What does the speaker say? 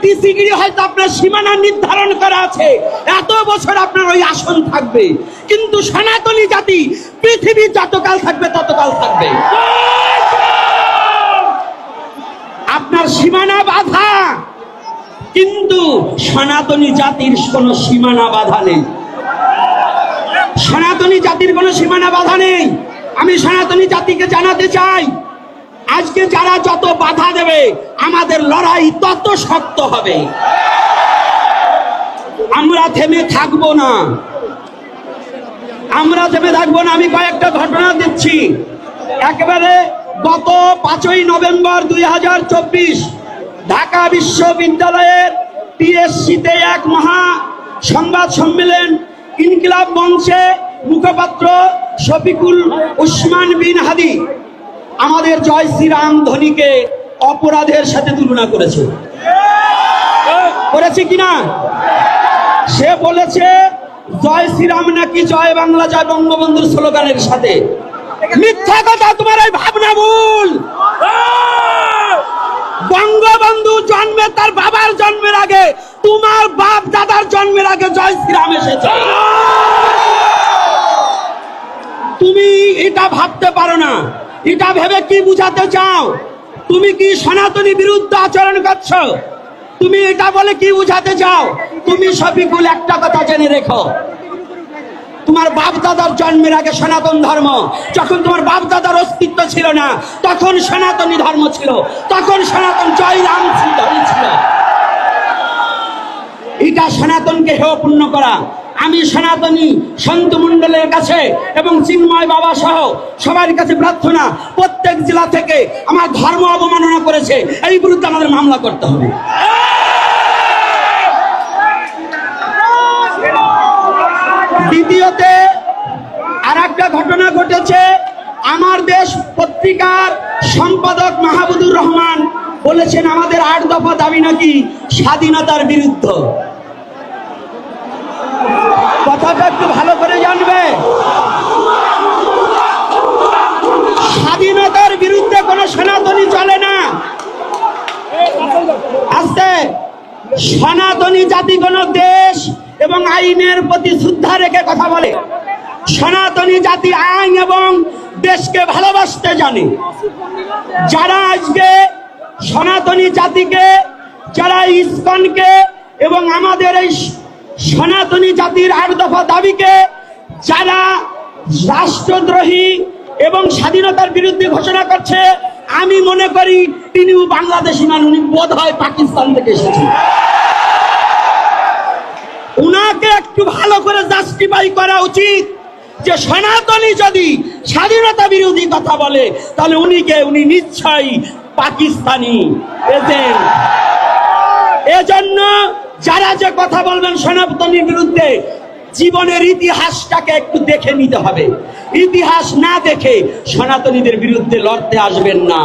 ডিসিগিরি হয়তো আপনার সীমানা নির্ধারণ করা আছে, এত বছর আপনার ওই আসন থাকবে, কিন্তু সনাতনী জাতি পৃথিবী যতকাল থাকবে ততকাল থাকবে। আপনার সীমানা বাধা, কিন্তু সনাতনী জাতির কোনো সীমানা বাধা নেই। সনাতনী জাতির কোনো সীমানা বাধা নেই। আমি সনাতনী জাতিকে জানাতে চাই, আজকে যারা যত বাধা দেবে আমাদের লড়াই তত শক্ত হবে। আমরা থেমে থাকবো না, আমরা থেমে থাকবো না। আমি কয়েকটা ঘটনা দিচ্ছি। একেবারে গত 5ই নভেম্বর 2024 ঢাকা বিশ্ববিদ্যালয়ের টিএসসিতে এক মহা সংবাদ সম্মেলন, ইনকিলাব মঞ্চে মুখপাত্র শফিকুল উসমান বিন হাদি আমাদের জয় শ্রীরাম ধ্বনিকে অপরাধের সাথে তুলনা করেছে। করেছে কিনা? সে বলেছে জয় শ্রীরাম নাকি জয় বাংলা জয় বঙ্গবন্ধুর স্লোগানের সাথে। মিথ্যা কথা, তোমার এই ভাবনা ভুল। বঙ্গবন্ধু জন্মে তার বাবার জন্মের আগে, তোমার বাপ দাদার জন্মের আগে জয় শ্রীরাম এসেছে। তুমি এটা ভাবতে পারো না। এটা ভেবে কি বুঝাতে চাও? তুমি কি সনাতনী বিরুদ্ধে আচরণ করছো? তুমি এটা বলে কি বুঝাতে চাও? তুমি শফিকুল একটা কথা জেনে রেখো, তোমার বাপ দাদার জন্মের আগে সনাতন ধর্ম, যখন তোমার বাপ দাদার অস্তিত্ব ছিল না তখন সনাতনী ধর্ম ছিল, তখন সনাতন জয় রাম ধর্ম ছিল। এটা সনাতনকে হেয়পূর্ণ করা। আমি সনাতনী সন্ত মণ্ডলের কাছে এবং চিন্ময় বাবা সহ সবার কাছে প্রার্থনা, প্রত্যেক জেলা থেকে আমার ধর্ম অবমাননা করেছে, এই বিরুদ্ধে আমাদের মামলা করতে হবে। দ্বিতীয়তে আর একটা ঘটনা ঘটেছে। আমার দেশ পত্রিকার সম্পাদক মাহবুবুর রহমান বলেছেন আমাদের 8 দফা দাবি নাকি স্বাধীনতার বিরুদ্ধে। কথাটা একটু ভালো করে জানবে। স্বাধীনতার বিরুদ্ধে কোনো সনাতনী চলে না। আস্তে, সনাতনী জাতি কোনো দেশ এবং আইনের প্রতি শ্রদ্ধা রেখে কথা বলে। সনাতনী জাতি আইন এবং দেশকে ভালোবাসতে জানে। যারা আজকে সনাতনী জাতিকে, যারা ইসকনকে এবং আমাদের এই সনাতনী জাতির 8 দফা দাবিকে যারা রাষ্ট্রদ্রোহী এবং স্বাধীনতার বিরুদ্ধে ঘোষণা করছে, আমি মনে করি তিনিও বাংলাদেশি নন, উনি বোধ হয় পাকিস্তান থেকে এসেছেন। উনাকে একটু ভালো করে জাস্টিফাই করা উচিত যে সনাতনী যদি স্বাধীনতা বিরোধী কথা বলে তাহলে উনি নিশ্চয়ই পাকিস্তানি এজেন্ট। এজন্য যারা যে কথা বলবেন সনাতনীর বিরুদ্ধে, জীবনের ইতিহাসটাকে একটু দেখে নিতে হবে। ইতিহাস না দেখে সনাতনীদের বিরুদ্ধে লড়তে আসবেন না।